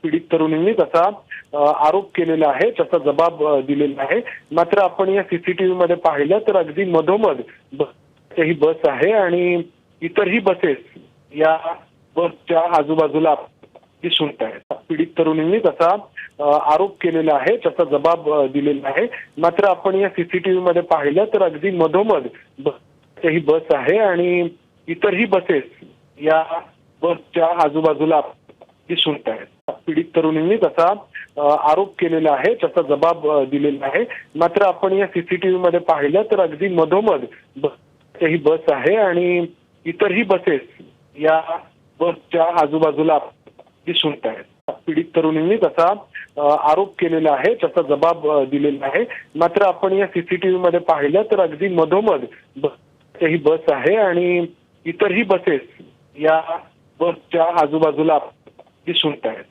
पीडित तरुणींनी तसा आरोप केलेला आहे, त्याचा जबाब दिलेला आहे. मात्र आपण या सीसीटीव्ही मध्ये पाहिलं तर अगदी मधोमध ही बस आहे आणि इतरही बसेस या बसच्या आजूबाजूला दिसून आहेत. पीडित तरुणींनी तसा आरोप केलेला आहे, त्याचा जबाब दिलेला आहे. मात्र आपण या सीसीटीव्ही मध्ये पाहिलं तर अगदी मधोमध ही बस आहे आणि इतरही बसेस या बसच्या आजूबाजूला दिसून आहेत. पीडित तरुणींनी तसा आरोप केलेला आहे, त्याचा जबाब दिलेला आहे. मात्र आपण या सीसीटीव्ही मध्ये पाहिलं तर अगदी मधोमध ही बस आहे आणि इतरही बसेस या बसच्या आजूबाजूला दिसून आहेत. पीडित तरुणींनी तसा आरोप केलेला आहे, त्याचा जबाब दिलेला आहे. मात्र आपण या सीसीटीव्ही मध्ये पाहिलं तर अगदी मधोमध ही बस आहे आणि इतरही बसेस या बसच्या आजूबाजूला दिसून आहेत.